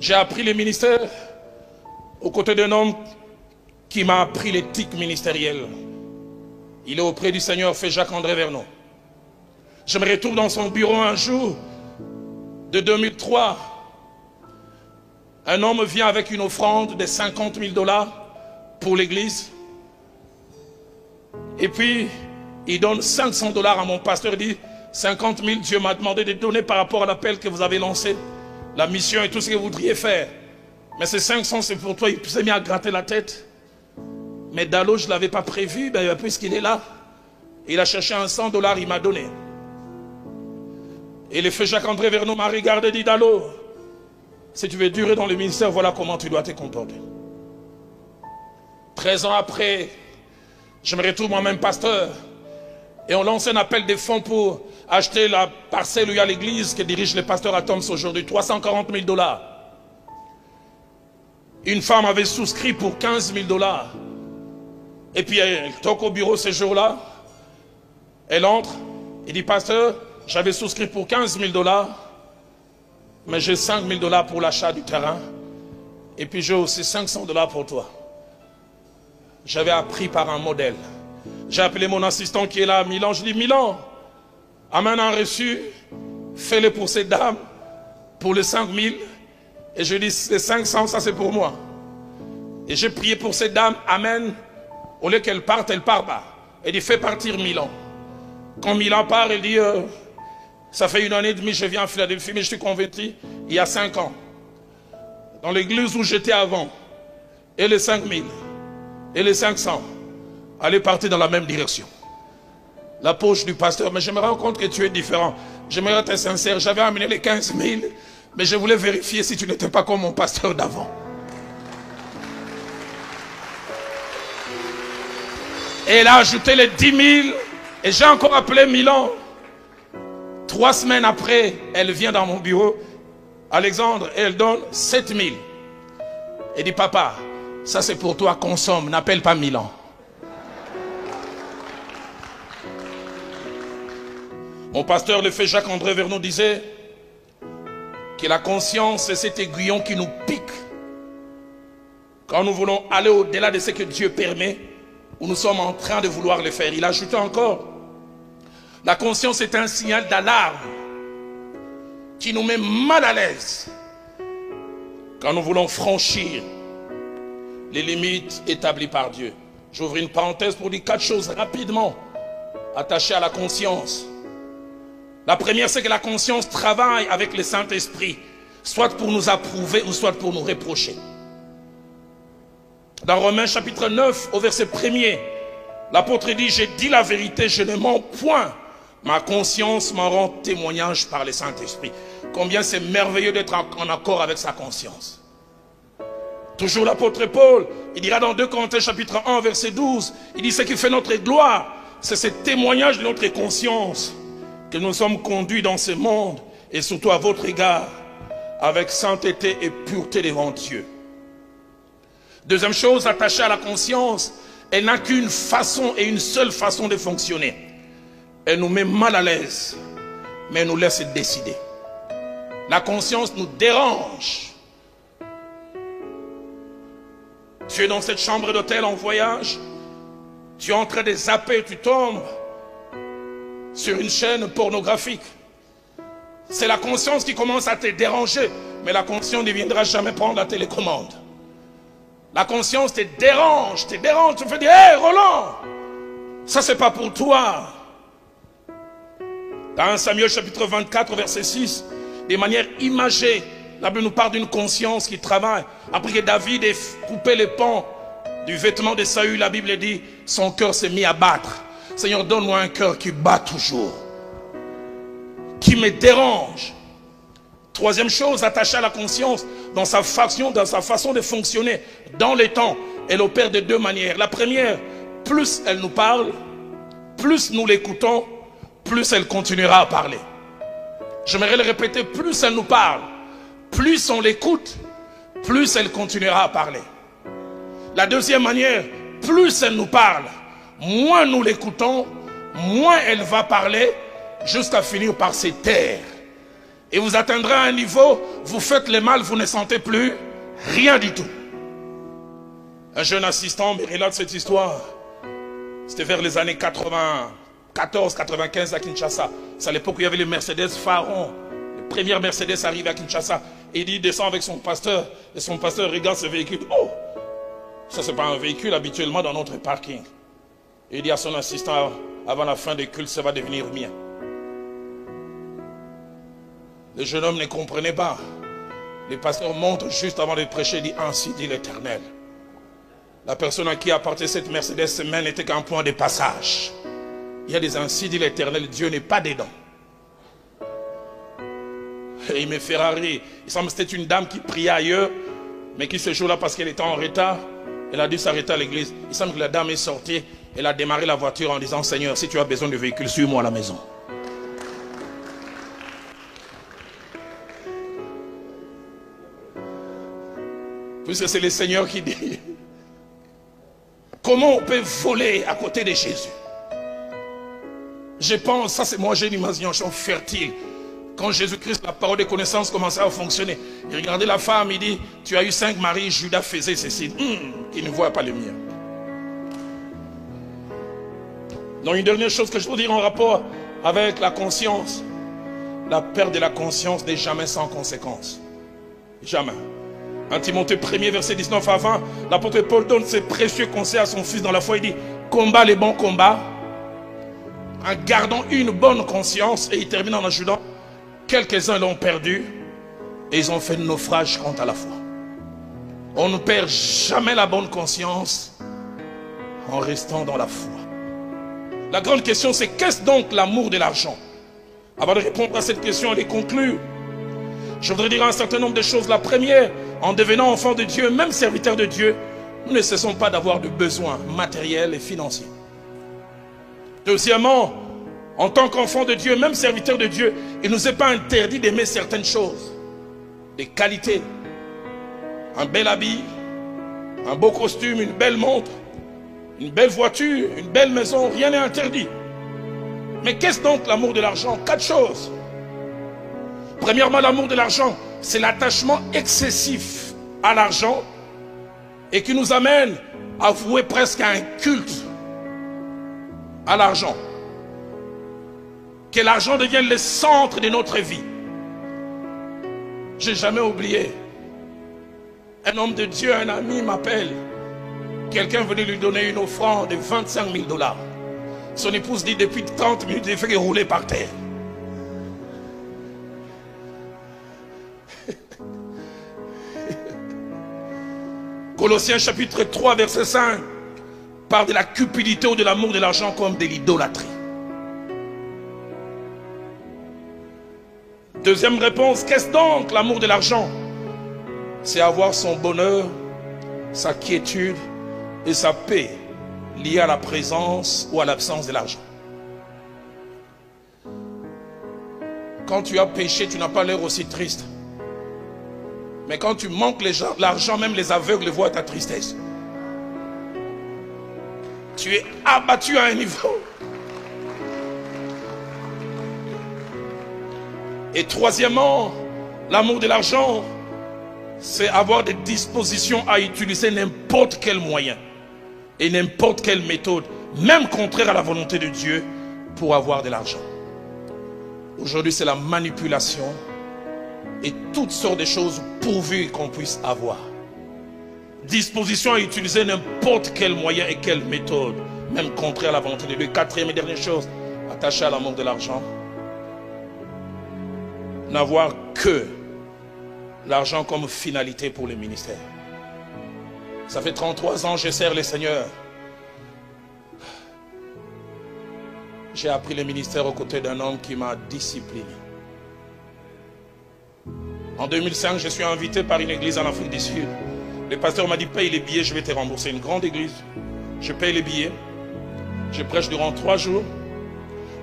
J'ai appris le ministère aux côtés d'un homme qui m'a appris l'éthique ministérielle. Il est auprès du Seigneur, fait Jacques-André Vernon. Je me retrouve dans son bureau un jour de 2003. Un homme vient avec une offrande de 50 000 $ pour l'église. Et puis, il donne 500 $ à mon pasteur. Il dit, 50 000, Dieu m'a demandé de donner par rapport à l'appel que vous avez lancé, la mission et tout ce que vous voudriez faire. Mais ces 500, c'est pour toi. Il s'est mis à gratter la tête. Mais Dalo, je ne l'avais pas prévu, ben, puisqu'il est là. Il a cherché un 100 $, il m'a donné. Et le feu Jacques-André Vernon m'a regardé et dit, Dalo, si tu veux durer dans le ministère, voilà comment tu dois te comporter. 13 ans après, je me retrouve moi-même pasteur. Et on lance un appel de fonds pour acheter la parcelle où il y a l'église que dirige le pasteur à Toms aujourd'hui. 340 000 $. Une femme avait souscrit pour 15 000 $. Et puis elle toque au bureau ce jour-là. Elle entre et dit, pasteur, j'avais souscrit pour 15 000 $, mais j'ai 5 000 $ pour l'achat du terrain. Et puis j'ai aussi 500 $ pour toi. J'avais appris par un modèle. J'ai appelé mon assistant qui est là à Milan. Je dis, Milan, amène un reçu, fais-le pour cette dame, pour les 5 000. Et je dis, les 500, ça c'est pour moi. Et j'ai prié pour cette dame, amène. Au lieu qu'elle parte, elle part bas. Elle dit, fais partir Milan. Quand Milan part, elle dit, ça fait 1 an et demie, je viens à Philadelphie, mais je suis converti il y a 5 ans. Dans l'église où j'étais avant. Et les 5 000, et les 500, allaient partir dans la même direction. La poche du pasteur, mais je me rends compte que tu es différent. J'aimerais être sincère, j'avais amené les 15 000, mais je voulais vérifier si tu n'étais pas comme mon pasteur d'avant. Et elle a ajouté les 10 000, et j'ai encore appelé Milan. 3 semaines après, elle vient dans mon bureau, Alexandre, et elle donne 7 000. Elle dit, papa, ça c'est pour toi, consomme, n'appelle pas Milan. Mon pasteur, le fait Jacques-André Vernon, disait que la conscience est cet aiguillon qui nous pique quand nous voulons aller au-delà de ce que Dieu permet, ou nous sommes en train de vouloir le faire. Il ajoutait encore, la conscience est un signal d'alarme qui nous met mal à l'aise quand nous voulons franchir les limites établies par Dieu. J'ouvre une parenthèse pour dire 4 choses rapidement attachées à la conscience. La première, c'est que la conscience travaille avec le Saint-Esprit, soit pour nous approuver ou soit pour nous reprocher. Dans Romains chapitre 9, au verset 1er, l'apôtre dit, j'ai dit la vérité, je ne mens point. Ma conscience m'en rend témoignage par le Saint-Esprit. Combien c'est merveilleux d'être en accord avec sa conscience. Toujours l'apôtre Paul, il dira dans 2 Corinthiens chapitre 1, verset 12, il dit, ce qui fait notre gloire, c'est ce témoignage de notre conscience, que nous sommes conduits dans ce monde, et surtout à votre égard, avec sainteté et pureté devant Dieu. Deuxième chose, attachée à la conscience, elle n'a qu'une façon et une seule façon de fonctionner. Elle nous met mal à l'aise, mais elle nous laisse décider. La conscience nous dérange. Tu es dans cette chambre d'hôtel en voyage, tu es en train de zapper, tu tombes sur une chaîne pornographique. C'est la conscience qui commence à te déranger, mais la conscience ne viendra jamais prendre la télécommande. La conscience te dérange, tu fais dire, hé Roland, ça c'est pas pour toi. Dans 1 Samuel chapitre 24 verset 6, de manière imagée, la Bible nous parle d'une conscience qui travaille. Après que David ait coupé les pans du vêtement de Saül, la Bible dit, son cœur s'est mis à battre. Seigneur, donne-moi un cœur qui bat toujours, qui me dérange. Troisième chose, attachée à la conscience, dans sa façon de fonctionner, dans les temps, elle opère de 2 manières. La première, plus elle nous parle, plus nous l'écoutons, plus elle continuera à parler. J'aimerais le répéter, plus elle nous parle, plus on l'écoute, plus elle continuera à parler. La deuxième manière, plus elle nous parle, moins nous l'écoutons, moins elle va parler, jusqu'à finir par se taire. Et vous atteindrez un niveau, vous faites le mal, vous ne sentez plus rien du tout. Un jeune assistant me relate cette histoire. C'était vers les années 94-95 à Kinshasa. C'est à l'époque où il y avait les Mercedes Pharaon. Les premières Mercedes arrivent à Kinshasa. Et il dit, descend avec son pasteur. Et son pasteur regarde ce véhicule. Oh, ça c'est pas un véhicule habituellement dans notre parking. Et il dit à son assistant, avant la fin des cultes, ça va devenir mien. Le jeune homme ne comprenait pas. Le pasteur monte juste avant de prêcher et dit, ainsi dit l'Éternel. La personne à qui appartenait cette Mercedes semaine n'était qu'un point de passage. Il y a des ainsi dit l'Éternel, Dieu n'est pas dedans. Et il me fait rire. Il semble que c'était une dame qui priait ailleurs, mais qui ce jour-là, parce qu'elle était en retard, elle a dû s'arrêter à l'église. Il semble que la dame est sortie, elle a démarré la voiture en disant, Seigneur, si tu as besoin de véhicule, suis-moi à la maison. Puisque c'est le Seigneur qui dit, comment on peut voler à côté de Jésus? Je pense, ça c'est moi, j'ai une imagination fertile. Quand Jésus-Christ, la parole de connaissance commençait à fonctionner, il regardait la femme, il dit, tu as eu 5 maris, Judas faisait ceci. Qui ne voit pas le mien. Donc une dernière chose que je veux dire en rapport avec la conscience. La perte de la conscience n'est jamais sans conséquence. Jamais. 1 Timothée 1er, verset 19 à 20, l'apôtre Paul donne ses précieux conseils à son fils dans la foi. Il dit, combat les bons combats, en gardant une bonne conscience. Et il termine en ajoutant, quelques-uns l'ont perdu, et ils ont fait naufrage quant à la foi. On ne perd jamais la bonne conscience en restant dans la foi. La grande question, c'est qu'est-ce donc l'amour de l'argent? Avant de répondre à cette question et de conclure, je voudrais dire un certain nombre de choses. La première, en devenant enfant de Dieu, même serviteur de Dieu, nous ne cessons pas d'avoir de besoins matériels et financiers. Deuxièmement, en tant qu'enfant de Dieu, même serviteur de Dieu, il ne nous est pas interdit d'aimer certaines choses. Des qualités. Un bel habit, un beau costume, une belle montre, une belle voiture, une belle maison, rien n'est interdit. Mais qu'est-ce donc l'amour de l'argent? 4 choses. Premièrement, l'amour de l'argent, c'est l'attachement excessif à l'argent et qui nous amène à vouer presque à un culte à l'argent. Que l'argent devienne le centre de notre vie. Je n'ai jamais oublié. Un homme de Dieu, un ami m'appelle. Quelqu'un venait lui donner une offrande de 25 000 $. Son épouse dit depuis 30 minutes, il fait rouler par terre. Colossiens chapitre 3 verset 5 parle de la cupidité ou de l'amour de l'argent comme de l'idolâtrie. Deuxième réponse, qu'est-ce donc l'amour de l'argent? C'est avoir son bonheur, sa quiétude et sa paix liée à la présence ou à l'absence de l'argent. Quand tu as péché, tu n'as pas l'air aussi triste. Mais quand tu manques l'argent, même les aveugles voient ta tristesse. Tu es abattu à un niveau. Et troisièmement, l'amour de l'argent, c'est avoir des dispositions à utiliser n'importe quel moyen et n'importe quelle méthode, même contraire à la volonté de Dieu, pour avoir de l'argent. Aujourd'hui, c'est la manipulation et toutes sortes de choses pourvu qu'on puisse avoir. Disposition à utiliser n'importe quel moyen et quelle méthode, même contraire à la volonté de Dieu. Quatrième et dernière chose, attaché à l'amour de l'argent, n'avoir que l'argent comme finalité pour le ministère. Ça fait 33 ans que je sers le Seigneur. J'ai appris le ministère aux côtés d'un homme qui m'a discipliné. En 2005, je suis invité par une église en Afrique du Sud. Le pasteur m'a dit, paye les billets, je vais te rembourser. Une grande église. Je paye les billets. Je prêche durant 3 jours.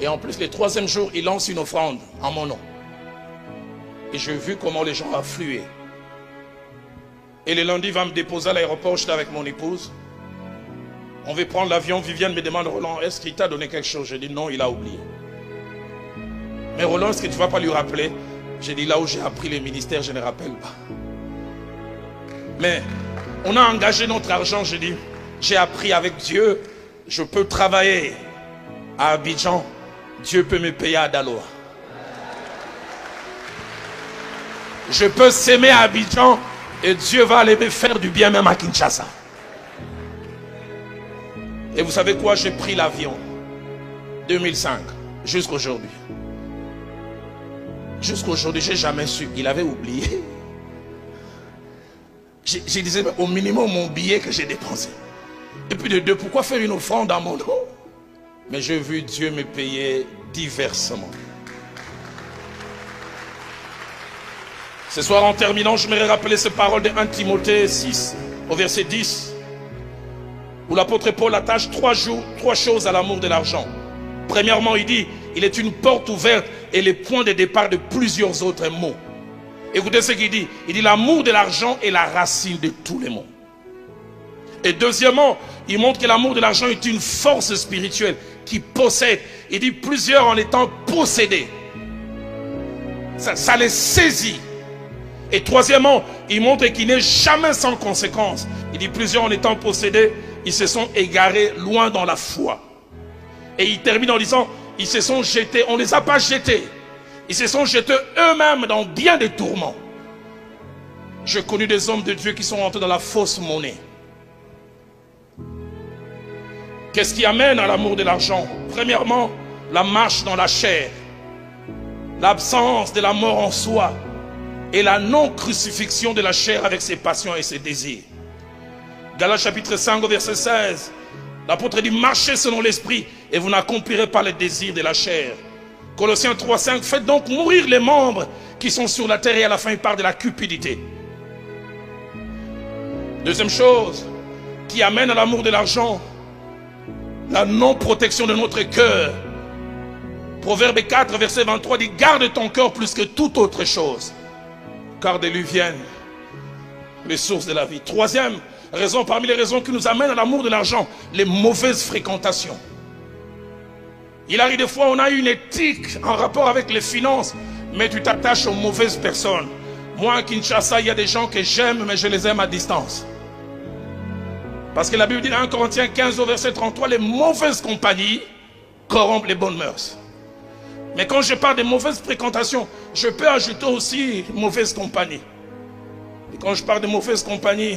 Et en plus, le 3e jour, il lance une offrande en mon nom. Et j'ai vu comment les gens affluaient. Et le lundi, il va me déposer à l'aéroport, j'étais avec mon épouse. On veut prendre l'avion, Viviane me demande, Roland, est-ce qu'il t'a donné quelque chose? J'ai dit non, il a oublié. Mais Roland, est-ce que tu ne vas pas lui rappeler? J'ai dit là où j'ai appris les ministères, je ne rappelle pas. Mais on a engagé notre argent, j'ai dit, j'ai appris avec Dieu, je peux travailler à Abidjan, Dieu peut me payer à Daloa. Je peux s'aimer à Abidjan et Dieu va aller me faire du bien même à Kinshasa. Et vous savez quoi, j'ai pris l'avion 2005 jusqu'aujourd'hui. Jusqu'aujourd'hui, j'ai jamais su. Il avait oublié. Je disais au minimum mon billet que j'ai dépensé. Et puis de deux, pourquoi faire une offrande dans mon nom? Mais j'ai vu Dieu me payer diversement. Ce soir, en terminant, je m'aimerais rappeler ces paroles de 1 Timothée 6, au verset 10, où l'apôtre Paul attache trois choses à l'amour de l'argent. Premièrement, il dit, il est une porte ouverte et le point de départ de plusieurs autres maux. Écoutez ce qu'il dit. Il dit, l'amour de l'argent est la racine de tous les maux. Et deuxièmement, il montre que l'amour de l'argent est une force spirituelle qui possède. Il dit, plusieurs en étant possédés. Ça les saisit. Et troisièmement, il montre qu'il n'est jamais sans conséquence. Il dit, plusieurs en étant possédés, ils se sont égarés loin dans la foi. Et il termine en disant, ils se sont jetés, on ne les a pas jetés. Ils se sont jetés eux-mêmes dans bien des tourments. J'ai connu des hommes de Dieu qui sont rentrés dans la fausse monnaie. Qu'est-ce qui amène à l'amour de l'argent? Premièrement, la marche dans la chair, l'absence de la mort en soi et la non-crucifixion de la chair avec ses passions et ses désirs. Galates chapitre 5 verset 16, l'apôtre dit, marchez selon l'esprit et vous n'accomplirez pas les désirs de la chair. Colossiens 3, 5, faites donc mourir les membres qui sont sur la terre, et à la fin il parle de la cupidité. Deuxième chose qui amène à l'amour de l'argent, la non-protection de notre cœur. Proverbe 4 verset 23 dit, garde ton cœur plus que toute autre chose, car de lui viennent les sources de la vie. Troisième raison, parmi les raisons qui nous amènent à l'amour de l'argent, les mauvaises fréquentations. Il arrive des fois, on a une éthique en rapport avec les finances, mais tu t'attaches aux mauvaises personnes. Moi, à Kinshasa, il y a des gens que j'aime, mais je les aime à distance. Parce que la Bible dit dans 1 Corinthiens 15 au verset 33, les mauvaises compagnies corrompent les bonnes mœurs. Mais quand je parle de mauvaises fréquentations, je peux ajouter aussi mauvaise compagnie. Et quand je parle de mauvaise compagnie,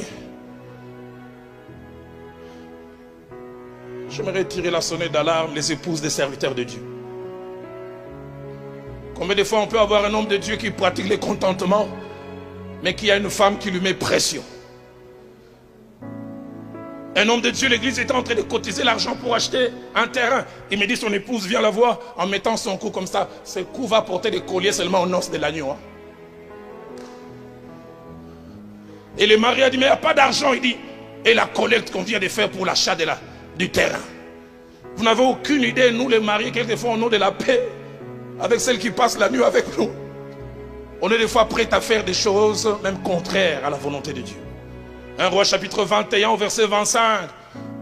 j'aimerais tirer la sonnette d'alarme, les épouses des serviteurs de Dieu. Combien de fois on peut avoir un homme de Dieu qui pratique le contentement, mais qui a une femme qui lui met pression? Un homme de Dieu, l'église était en train de cotiser l'argent pour acheter un terrain. Il me dit, son épouse vient la voir en mettant son cou comme ça. Ce cou va porter des colliers seulement aux noces de l'agneau. Hein. Et le mari a dit, mais il n'y a pas d'argent. Il dit, et la collecte qu'on vient de faire pour l'achat du terrain. Vous n'avez aucune idée, nous les mariés, quelquefois au nom de la paix, avec celle qui passe la nuit avec nous, on est des fois prêts à faire des choses même contraires à la volonté de Dieu. 1 Roi chapitre 21 au verset 25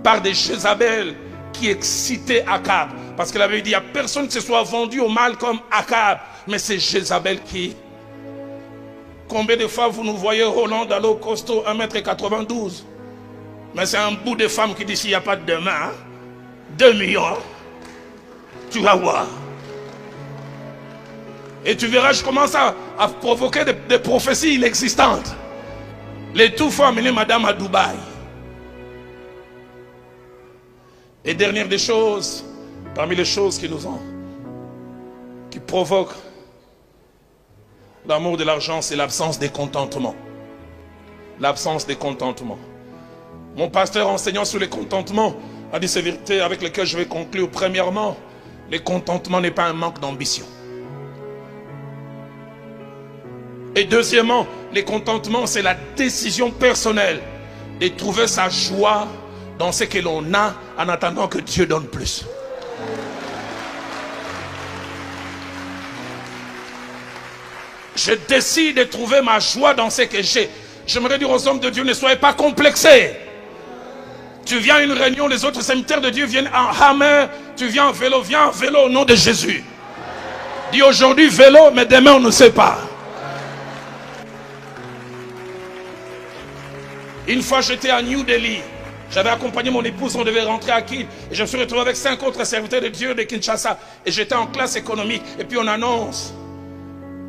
par des Jézabel qui excitaient Akab. Parce que la Bible dit, il n'y a personne qui se soit vendu au mal comme Akab, mais c'est Jézabel qui... Combien de fois vous nous voyez Roland Dalo costaud 1,92 m, mais c'est un bout de femme qui dit, s'il n'y a pas de demain, 2 millions, tu vas voir. Et tu verras, je commence à provoquer des prophéties inexistantes. Les tout faut amener madame à Dubaï. Et dernière des choses, parmi les choses qui provoquent l'amour de l'argent, c'est l'absence de contentement. L'absence de contentement. Mon pasteur enseignant sur le contentement a dit ces vérités avec lesquelles je vais conclure. Premièrement, le contentement n'est pas un manque d'ambition. Et deuxièmement, le contentement, c'est la décision personnelle de trouver sa joie dans ce que l'on a en attendant que Dieu donne plus. Je décide de trouver ma joie dans ce que j'ai. J'aimerais dire aux hommes de Dieu, ne soyez pas complexés. Tu viens à une réunion, les autres cimetières de Dieu viennent en hammer. Tu viens en vélo au nom de Jésus. Dis aujourd'hui vélo, mais demain on ne sait pas. Une fois, j'étais à New Delhi. J'avais accompagné mon épouse, on devait rentrer à Kiev. Et je me suis retrouvé avec 5 autres serviteurs de Dieu de Kinshasa. Et j'étais en classe économique. Et puis on annonce,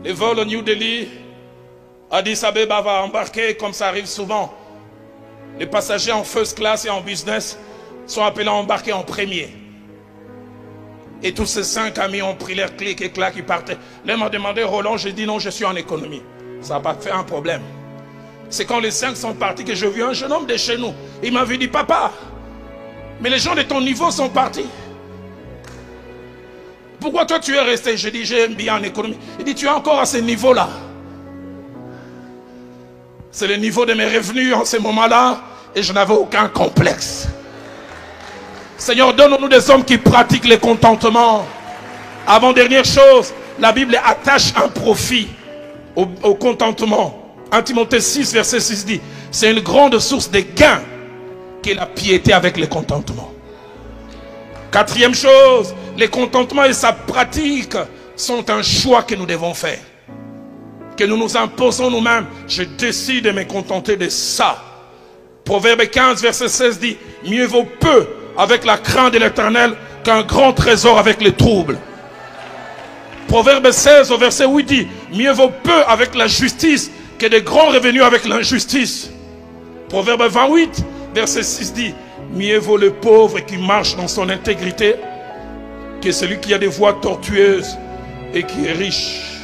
les vols au New Delhi, Addis Abeba va embarquer, comme ça arrive souvent. Les passagers en first class et en business sont appelés à embarquer en premier. Et tous ces 5 amis ont pris leur clic et clac, ils partaient. Là, ils m'ont demandé, Roland, j'ai dit non, je suis en économie. Ça n'a pas fait un problème. C'est quand les 5 sont partis que je vis un jeune homme de chez nous. Il m'avait dit, papa, mais les gens de ton niveau sont partis. Pourquoi toi tu es resté? J'ai dit, j'aime bien en économie. Il dit, tu es encore à ce niveau-là. C'est le niveau de mes revenus en ce moment-là. Et je n'avais aucun complexe. Seigneur, donne-nous des hommes qui pratiquent le contentement. Avant-dernière chose, la Bible attache un profit au contentement. 1 Timothée 6, verset 6 dit, c'est une grande source de gain qu'est la piété avec le contentement. 4e chose, le contentement et sa pratique sont un choix que nous devons faire. Que nous nous imposons nous-mêmes. Je décide de me contenter de ça. Proverbe 15, verset 16 dit, mieux vaut peu avec la crainte de l'Éternel qu'un grand trésor avec les troubles. Proverbe 16 au verset 8 dit, mieux vaut peu avec la justice que de grands revenus avec l'injustice. Proverbe 28 verset 6 dit, mieux vaut le pauvre qui marche dans son intégrité que celui qui a des voies tortueuses et qui est riche.